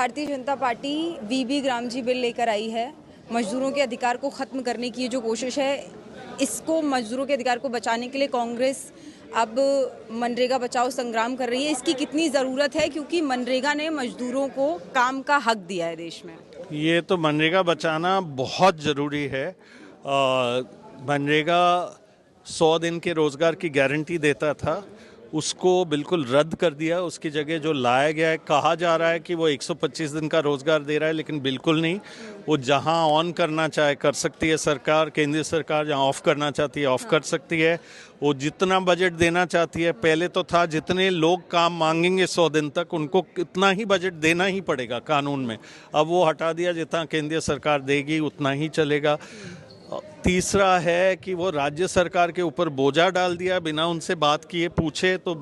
Bharatiya Janata party वीबी ग्रामजी bill लेकर आई है। मजदूरों के अधिकार को ख़त्म करने की जो कोशिश है, इसको मजदूरों के अधिकार को बचाने के लिए कांग्रेस अब मनरेगा बचाओ संग्राम कर रही है। इसकी कितनी ज़रूरत है, क्योंकि मनरेगा ने मजदूरों को काम का हक दिया है देश में। ये तो मनरेगा बचाना बहुत ज़रूरी है। मनरेगा 100 दिन के रोज़गार की गारंटी देता था, उसको बिल्कुल रद्द कर दिया। उसकी जगह जो लाया गया है, कहा जा रहा है कि वो 125 दिन का रोज़गार दे रहा है, लेकिन बिल्कुल नहीं। वो जहां ऑन करना चाहे कर सकती है सरकार, केंद्रीय सरकार जहां ऑफ करना चाहती है ऑफ कर सकती है। वो जितना बजट देना चाहती है, पहले तो था जितने लोग काम मांगेंगे 100 दिन तक उनको इतना ही बजट देना ही पड़ेगा कानून में। अब वो हटा दिया, जितना केंद्रीय सरकार देगी उतना ही चलेगा। तीसरा है कि वो राज्य सरकार के ऊपर बोझा डाल दिया, बिना उनसे बात किए पूछे तो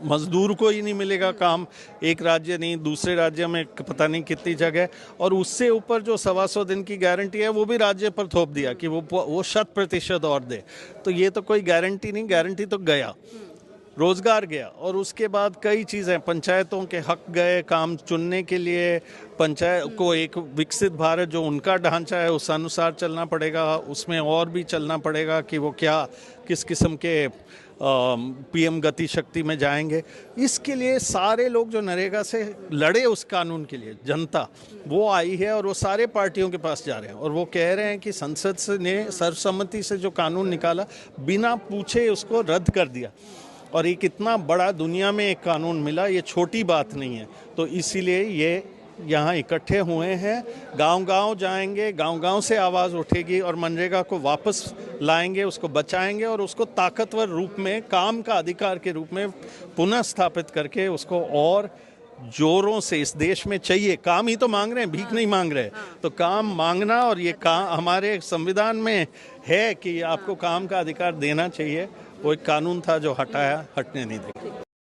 मजदूर को ही नहीं मिलेगा काम। एक राज्य नहीं, दूसरे राज्य में पता नहीं कितनी जगह। और उससे ऊपर जो 125 दिन की गारंटी है वो भी राज्य पर थोप दिया कि वो 100% और दे। तो ये तो कोई गारंटी नहीं, गारंटी तो गया, रोजगार गया। और उसके बाद कई चीज़ें, पंचायतों के हक गए काम चुनने के लिए। पंचायत को एक विकसित भारत जो उनका ढांचा है उस अनुसार चलना पड़ेगा। उसमें और भी चलना पड़ेगा कि वो क्या किस किस्म के पीएम गति शक्ति में जाएंगे। इसके लिए सारे लोग जो नरेगा से लड़े उस कानून के लिए, जनता वो आई है और वो सारे पार्टियों के पास जा रहे हैं और वो कह रहे हैं कि संसद ने सर्वसम्मति से जो कानून निकाला, बिना पूछे उसको रद्द कर दिया। और एक इतना बड़ा दुनिया में एक कानून मिला, ये छोटी बात नहीं है। तो इसीलिए ये यहाँ इकट्ठे हुए हैं, गांव-गांव जाएंगे, गांव-गांव से आवाज़ उठेगी और मनरेगा को वापस लाएंगे, उसको बचाएंगे और उसको ताकतवर रूप में, काम का अधिकार के रूप में पुनः स्थापित करके उसको और जोरों से इस देश में चाहिए। काम ही तो मांग रहे हैं, भीख नहीं मांग रहे। तो काम मांगना, और ये काम हमारे संविधान में है कि आपको काम का अधिकार देना चाहिए। वो एक कानून था जो हटाया, हटने नहीं देगा।